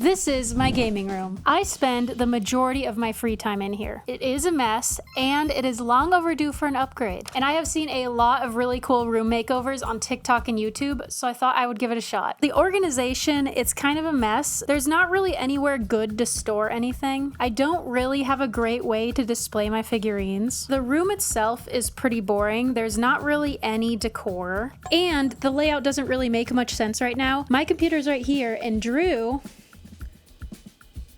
This is my gaming room. I spend the majority of my free time in here. It is a mess, and it is long overdue for an upgrade. And I have seen a lot of really cool room makeovers on TikTok and YouTube, so I thought I would give it a shot. The organization, it's kind of a mess. There's not really anywhere good to store anything. I don't really have a great way to display my figurines. The room itself is pretty boring. There's not really any decor, and the layout doesn't really make much sense right now. My computer's right here, and Drew,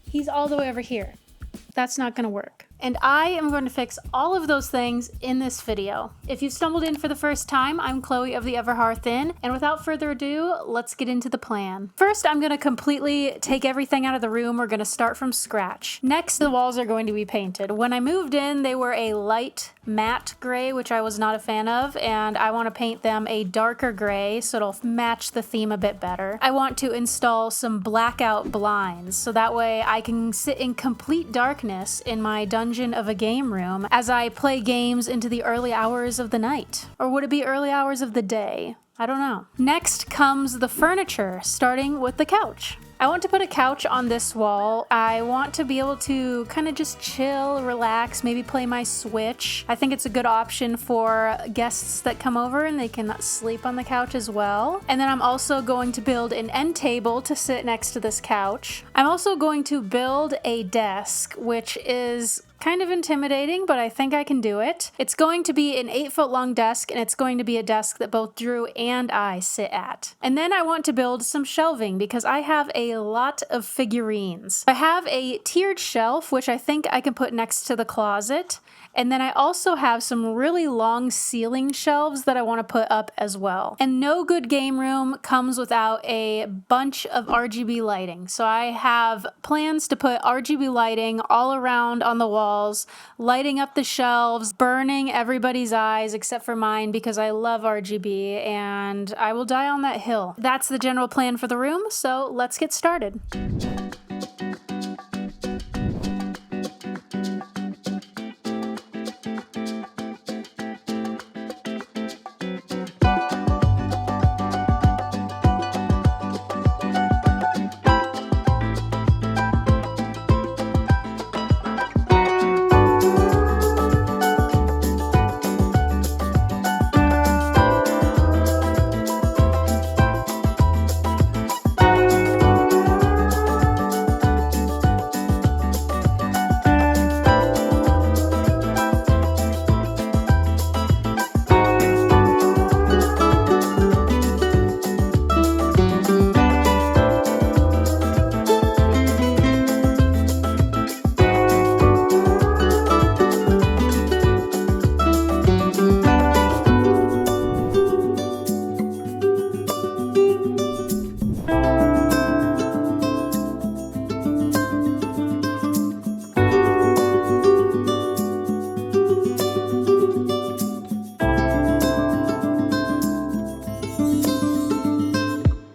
he's all the way over here. That's not gonna work. And I am going to fix all of those things in this video. If you've stumbled in for the first time, I'm Chloe of the Everhearth Inn, and without further ado, let's get into the plan. First, I'm gonna completely take everything out of the room. We're gonna start from scratch. Next, the walls are going to be painted. When I moved in, they were a light matte gray, which I was not a fan of, and I want to paint them a darker gray so it'll match the theme a bit better. I want to install some blackout blinds so that way I can sit in complete darkness in my dungeon of a game room as I play games into the early hours of the night. Or would it be early hours of the day? I don't know. Next comes the furniture, starting with the couch. I want to put a couch on this wall. I want to be able to kind of just chill, relax, maybe play my Switch. I think it's a good option for guests that come over and they can sleep on the couch as well. And then I'm also going to build an end table to sit next to this couch. I'm also going to build a desk, which is kind of intimidating, but I think I can do it. It's going to be an 8-foot long desk, and it's going to be a desk that both Drew and I sit at. And then I want to build some shelving because I have a lot of figurines. I have a tiered shelf, which I think I can put next to the closet. And then I also have some really long ceiling shelves that I want to put up as well. And no good game room comes without a bunch of RGB lighting. So I have plans to put RGB lighting all around on the walls, lighting up the shelves, burning everybody's eyes except for mine because I love RGB and I will die on that hill. That's the general plan for the room, so let's get started.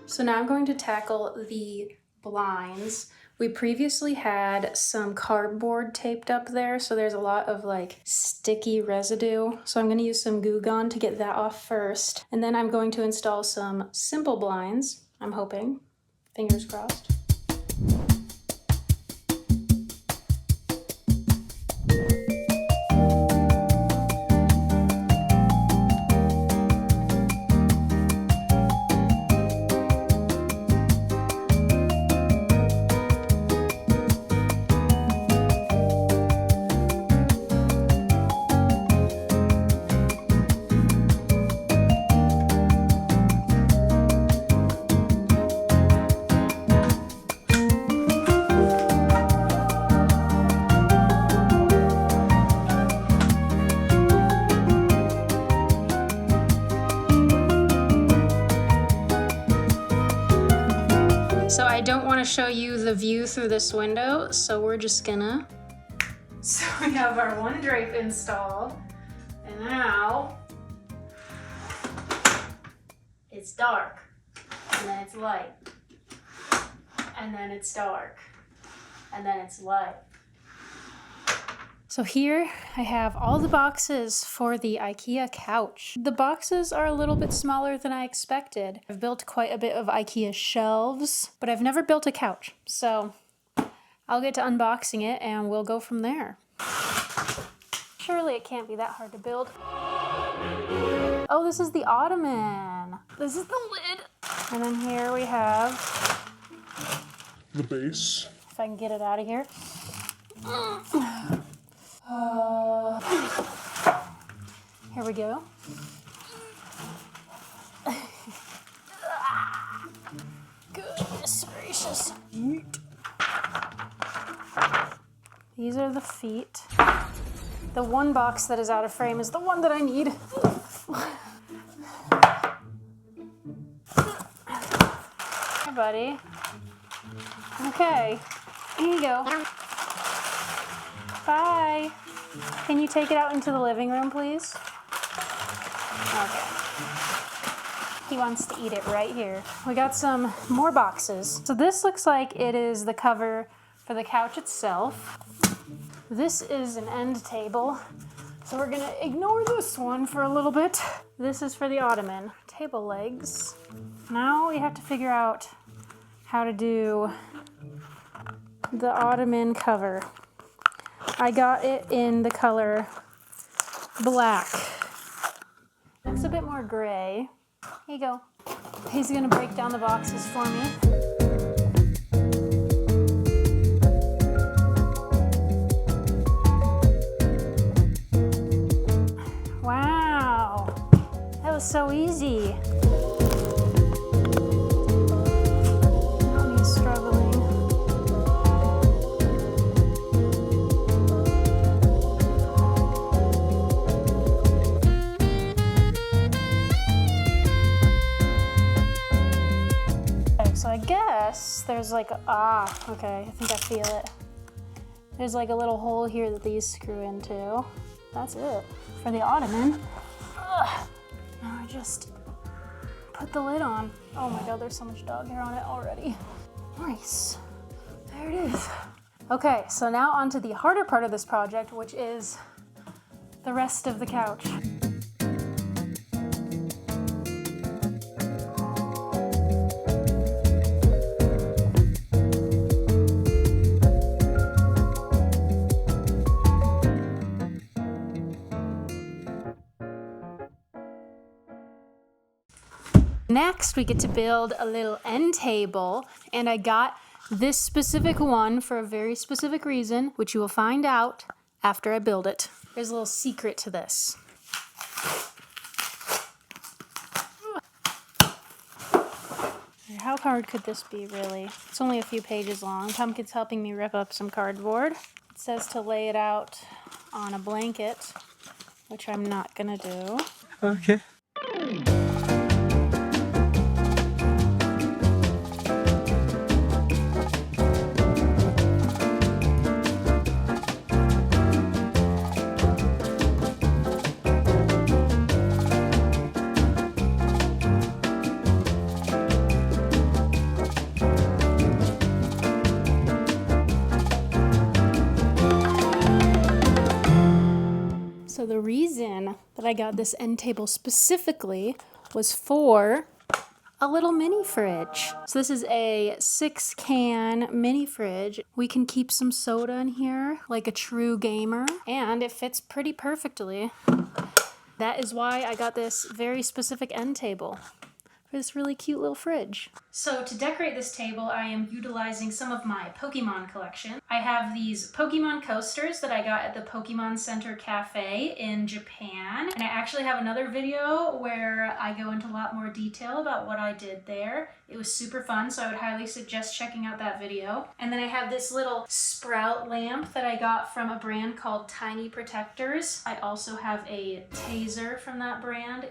So now I'm going to tackle the blinds. We previously had some cardboard taped up there, so there's a lot of like sticky residue. So I'm going to use some Goo Gone to get that off first. And then I'm going to install some simple blinds, I'm hoping. Fingers crossed. So I don't want to show you the view through this window, so we're just gonna... So we have our one drape installed, and now it's dark, and then it's light, and then it's dark, and then it's light, So here I have all the boxes for the IKEA couch. The boxes are a little bit smaller than I expected. I've built quite a bit of IKEA shelves, but I've never built a couch. So I'll get to unboxing it and we'll go from there. Surely it can't be that hard to build. Oh, this is the ottoman. This is the lid. And then here we have the base. If I can get it out of here. Here we go. Goodness gracious. These are the feet. The one box that is out of frame is the one that I need. Hi, buddy. Okay, here you go. Bye. Can you take it out into the living room, please? Okay. He wants to eat it right here. We got some more boxes. So this looks like it is the cover for the couch itself. This is an end table. So we're gonna ignore this one for a little bit. This is for the ottoman. Table legs. Now we have to figure out how to do the ottoman cover. I got it in the color black. Looks a bit more gray. Here you go. He's gonna break down the boxes for me. Wow, that was so easy. Now he's struggling. So I guess there's like okay, I think I feel it. There's like a little hole here that these screw into. That's it for the ottoman. Now I just put the lid on. Oh my god, there's so much dog hair on it already. Nice, there it is. Okay, so now on to the harder part of this project, which is the rest of the couch. Next, we get to build a little end table, and I got this specific one for a very specific reason, which you will find out after I build it. There's a little secret to this. How hard could this be, really? It's only a few pages long. Pumpkin's helping me rip up some cardboard. It says to lay it out on a blanket, which I'm not gonna do. Okay. So the reason that I got this end table specifically was for a little mini fridge. So this is a 6-can mini fridge. We can keep some soda in here like a true gamer, and it fits pretty perfectly. That is why I got this very specific end table for this really cute little fridge. So to decorate this table, I am utilizing some of my Pokemon collection. I have these Pokemon coasters that I got at the Pokemon Center Cafe in Japan. And I actually have another video where I go into a lot more detail about what I did there. It was super fun, so I would highly suggest checking out that video. And then I have this little sprout lamp that I got from a brand called Tiny Protectors. I also have a taser from that brand.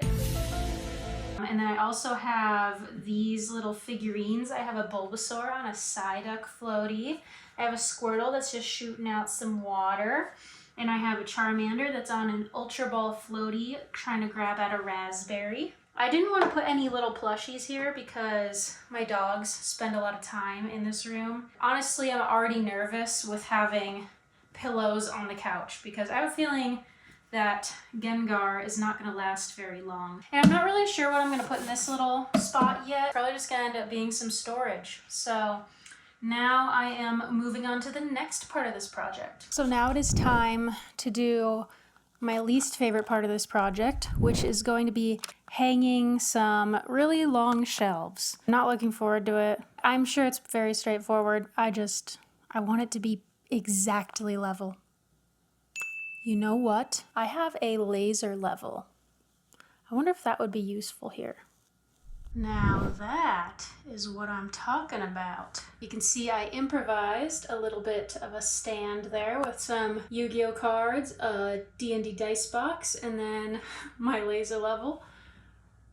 And then I also have these little figurines. I have a Bulbasaur on a Psyduck floaty. I have a Squirtle that's just shooting out some water. And I have a Charmander that's on an Ultra Ball floaty trying to grab at a raspberry. I didn't want to put any little plushies here because my dogs spend a lot of time in this room. Honestly, I'm already nervous with having pillows on the couch because I have a feeling that Gengar is not going to last very long. And I'm not really sure what I'm going to put in this little spot yet. Probably just going to end up being some storage. So now I am moving on to the next part of this project. So now it is time to do my least favorite part of this project, which is going to be hanging some really long shelves. I'm not looking forward to it. I'm sure it's very straightforward. I want it to be exactly level. You know what? I have a laser level. I wonder if that would be useful here. Now that is what I'm talking about. You can see I improvised a little bit of a stand there with some Yu-Gi-Oh cards, a D&D dice box, and then my laser level.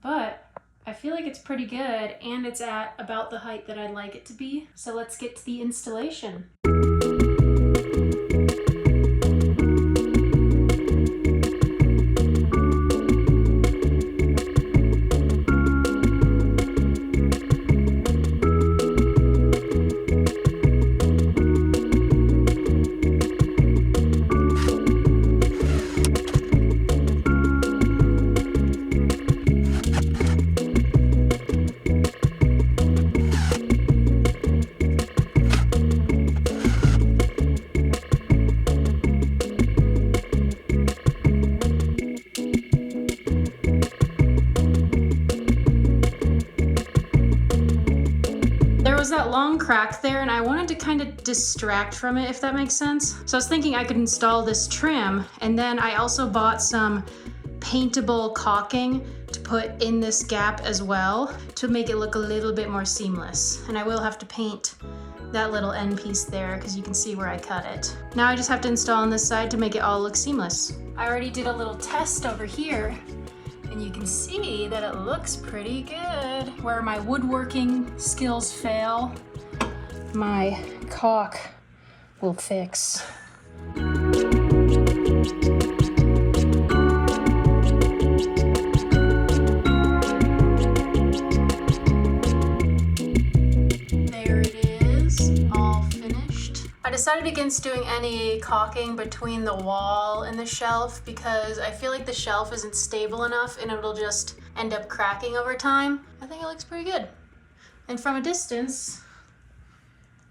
But I feel like it's pretty good and it's at about the height that I'd like it to be. So let's get to the installation. That long crack there and I wanted to kind of distract from it, if that makes sense. So I was thinking I could install this trim, and then I also bought some paintable caulking to put in this gap as well to make it look a little bit more seamless. And I will have to paint that little end piece there because you can see where I cut it. Now I just have to install on this side to make it all look seamless. I already did a little test over here, and you can see that it looks pretty good. Where my woodworking skills fail, my caulk will fix. There it is, all finished. I decided against doing any caulking between the wall and the shelf because I feel like the shelf isn't stable enough and it'll just end up cracking over time. I think it looks pretty good. And from a distance,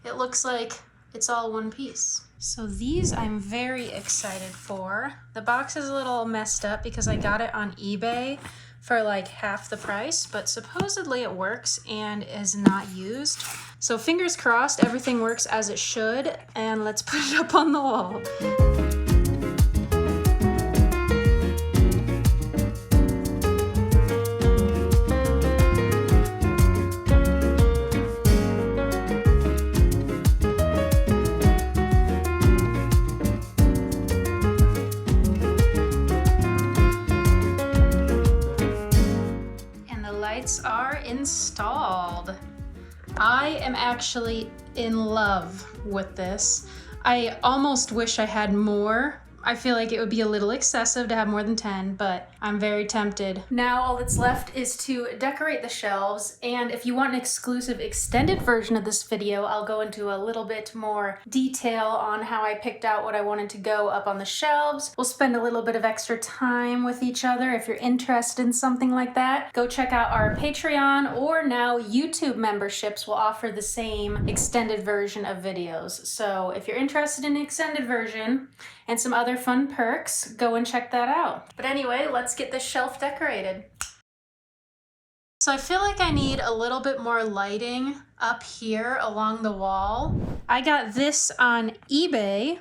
it looks like it's all one piece. So these I'm very excited for. The box is a little messed up because I got it on eBay for like half the price, but supposedly it works and is not used. So fingers crossed everything works as it should, and let's put it up on the wall. Are installed. I am actually in love with this. I almost wish I had more. I feel like it would be a little excessive to have more than 10, but I'm very tempted. Now all that's left is to decorate the shelves, and if you want an exclusive extended version of this video, I'll go into a little bit more detail on how I picked out what I wanted to go up on the shelves. We'll spend a little bit of extra time with each other. If you're interested in something like that, go check out our Patreon, or now YouTube memberships will offer the same extended version of videos. So if you're interested in an extended version and some other fun perks, go and check that out. But anyway, let's get this shelf decorated. So I feel like I need a little bit more lighting up here along the wall. I got this on eBay,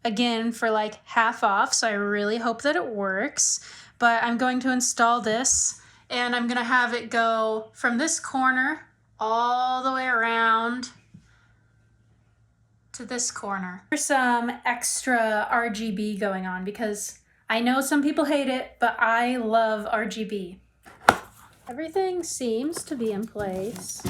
again for like half off, so I really hope that it works. But I'm going to install this, and I'm gonna have it go from this corner all the way around to this corner. There's some extra RGB going on because I know some people hate it, but I love RGB. Everything seems to be in place.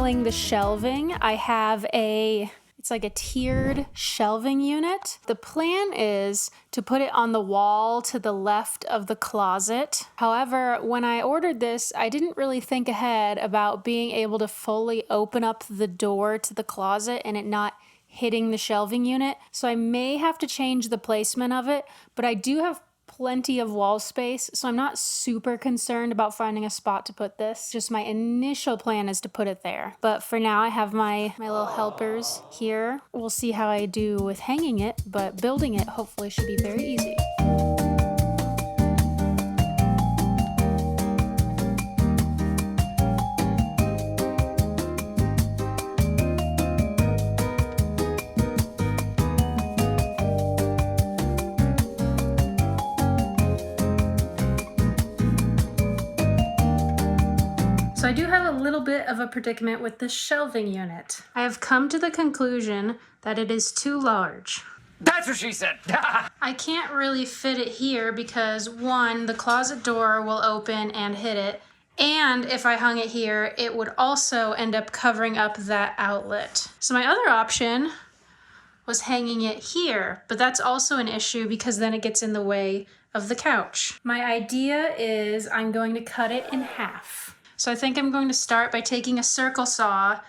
installing the shelving, I have it's like a tiered shelving unit. The plan is to put it on the wall to the left of the closet. However, when I ordered this, I didn't really think ahead about being able to fully open up the door to the closet and it not hitting the shelving unit. So I may have to change the placement of it, but I do have plenty of wall space, so I'm not super concerned about finding a spot to put this. Just my initial plan is to put it there. But for now, I have my little helpers here. We'll see how I do with hanging it, but building it hopefully should be very easy. So I do have a little bit of a predicament with this shelving unit. I have come to the conclusion that it is too large. That's what she said. I can't really fit it here because one, the closet door will open and hit it. And if I hung it here, it would also end up covering up that outlet. So my other option was hanging it here, but that's also an issue because then it gets in the way of the couch. My idea is I'm going to cut it in half. So I think I'm going to start by taking a circle saw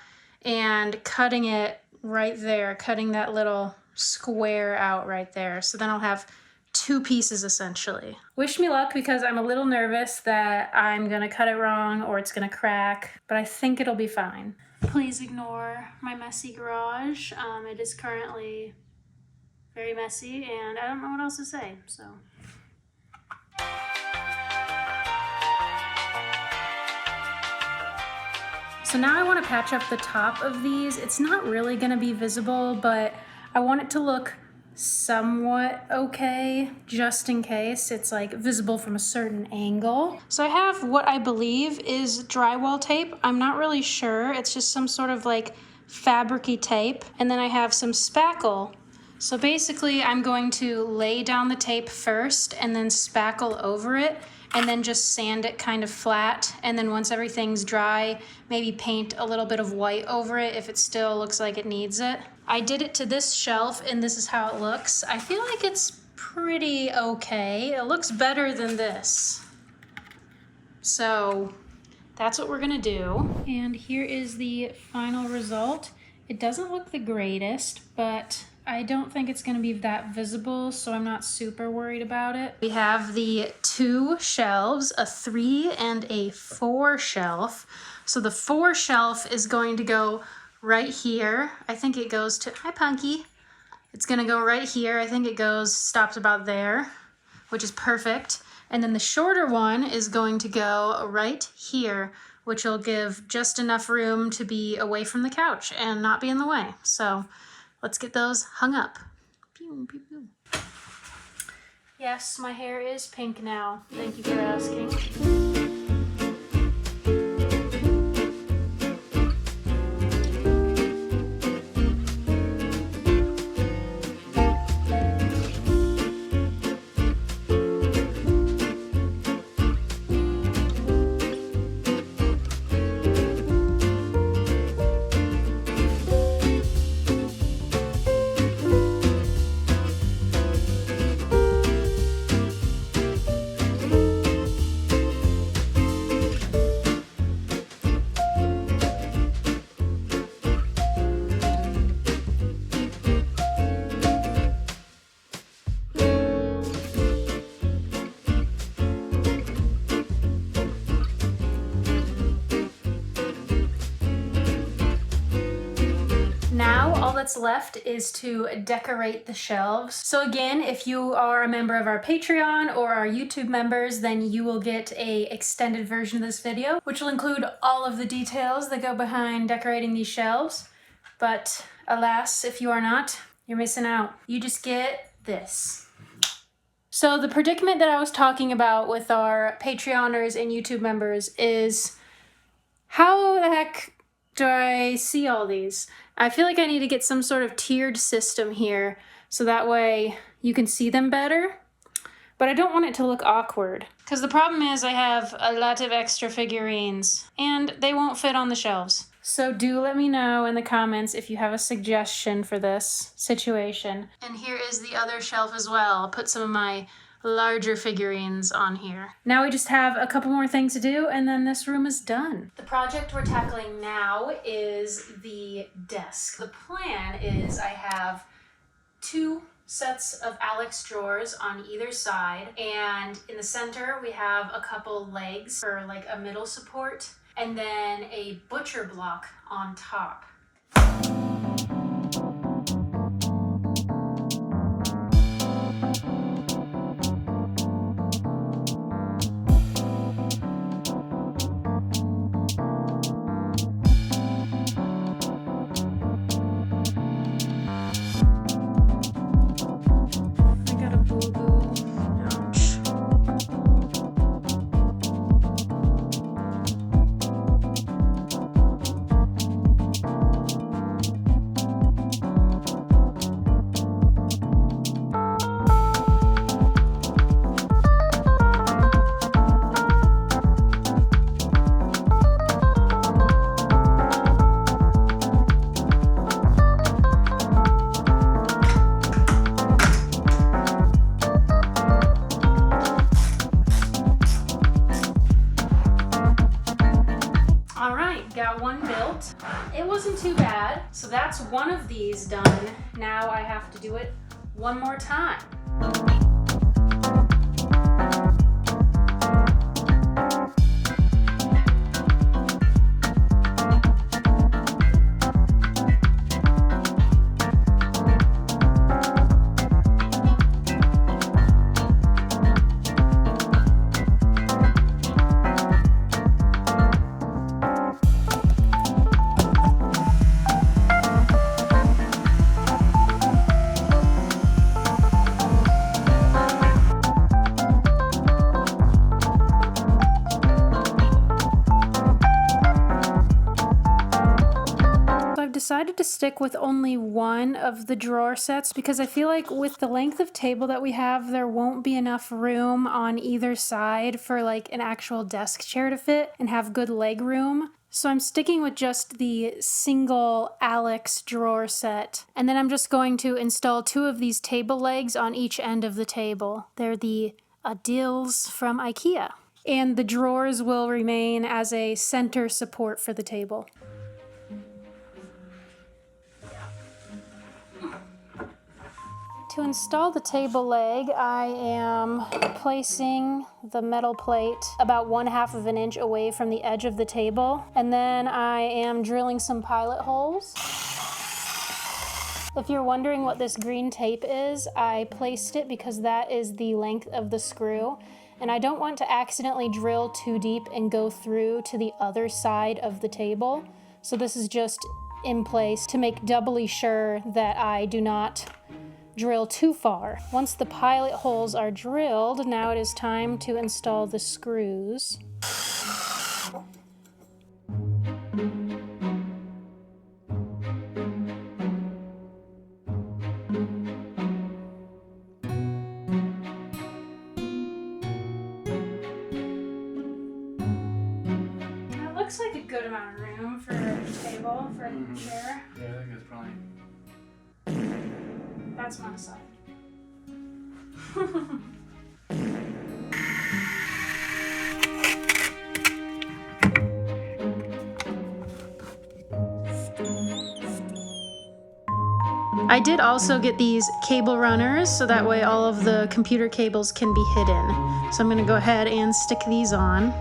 and cutting it right there, cutting that little square out right there. So then I'll have two pieces essentially. Wish me luck because I'm a little nervous that I'm gonna cut it wrong or it's gonna crack, but I think it'll be fine. Please ignore my messy garage. It is currently very messy and I don't know what else to say, so. So now I want to patch up the top of these. It's not really going to be visible, but I want it to look somewhat okay, just in case it's like visible from a certain angle. So I have what I believe is drywall tape. I'm not really sure. It's just some sort of like fabric-y tape. And then I have some spackle. So basically I'm going to lay down the tape first and then spackle over it and then just sand it kind of flat. And then once everything's dry, maybe paint a little bit of white over it if it still looks like it needs it. I did it to this shelf and this is how it looks. I feel like it's pretty okay. It looks better than this. So that's what we're gonna do. And here is the final result. It doesn't look the greatest, but I don't think it's gonna be that visible, so I'm not super worried about it. We have the two shelves, a 3 and a 4 shelf. So the 4 shelf is going to go right here. I think it goes to, hi Punky. It's gonna go right here. I think it stops about there, which is perfect. And then the shorter one is going to go right here, which will give just enough room to be away from the couch and not be in the way. So let's get those hung up. Pew, pew, pew. Yes, my hair is pink now. Thank you for asking. Now all that's left is to decorate the shelves. So again, if you are a member of our Patreon or our YouTube members, then you will get a extended version of this video, which will include all of the details that go behind decorating these shelves. But alas, if you are not, you're missing out. You just get this. So the predicament that I was talking about with our Patreoners and YouTube members is, how the heck do I see all these? I feel like I need to get some sort of tiered system here so that way you can see them better, but I don't want it to look awkward. Because the problem is I have a lot of extra figurines and they won't fit on the shelves. So do let me know in the comments if you have a suggestion for this situation. And here is the other shelf as well. I'll put some of my larger figurines on here. Now we just have a couple more things to do and then this room is done. The project we're tackling now is the desk. The plan is I have 2 sets of Alex drawers on either side, and in the center we have a couple legs for like a middle support, and then a butcher block on top. Got one built. It wasn't too bad. So that's one of these done. Now I have to do it one more time. Decided to stick with only one of the drawer sets because I feel like with the length of table that we have, there won't be enough room on either side for like an actual desk chair to fit and have good leg room. So I'm sticking with just the single Alex drawer set. And then I'm just going to install 2 of these table legs on each end of the table. They're the Adils from IKEA. And the drawers will remain as a center support for the table. To install the table leg, I am placing the metal plate about 1/2 of an inch away from the edge of the table, and then I am drilling some pilot holes. If you're wondering what this green tape is, I placed it because that is the length of the screw, and I don't want to accidentally drill too deep and go through to the other side of the table. So this is just in place to make doubly sure that I do not drill too far. Once the pilot holes are drilled, now it is time to install the screws. That looks like a good amount of room for a table, for a chair. Yeah, I think it's probably... That's my side. I did also get these cable runners so that way all of the computer cables can be hidden. So I'm going to go ahead and stick these on.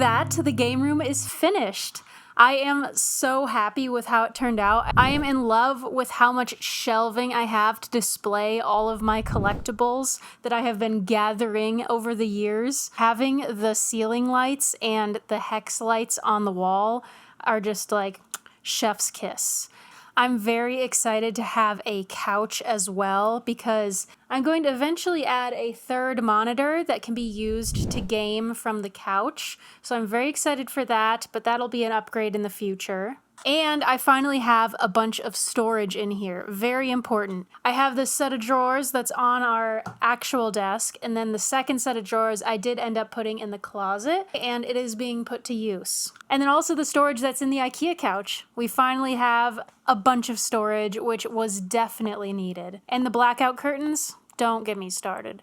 that, the game room is finished. I am so happy with how it turned out. I am in love with how much shelving I have to display all of my collectibles that I have been gathering over the years. Having the ceiling lights and the hex lights on the wall are just like chef's kiss. I'm very excited to have a couch as well because I'm going to eventually add a third monitor that can be used to game from the couch. So I'm very excited for that, but that'll be an upgrade in the future. And I finally have a bunch of storage in here. Very important. I have this set of drawers that's on our actual desk, and then the second set of drawers I did end up putting in the closet, and it is being put to use. And then also the storage that's in the IKEA couch. We finally have a bunch of storage, which was definitely needed. And the blackout curtains, don't get me started.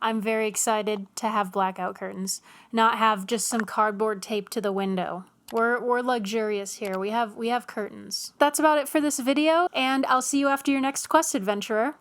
I'm very excited to have blackout curtains, not have just some cardboard taped to the window. We're luxurious here. We have curtains. That's about it for this video, and I'll see you after your next quest, adventurer.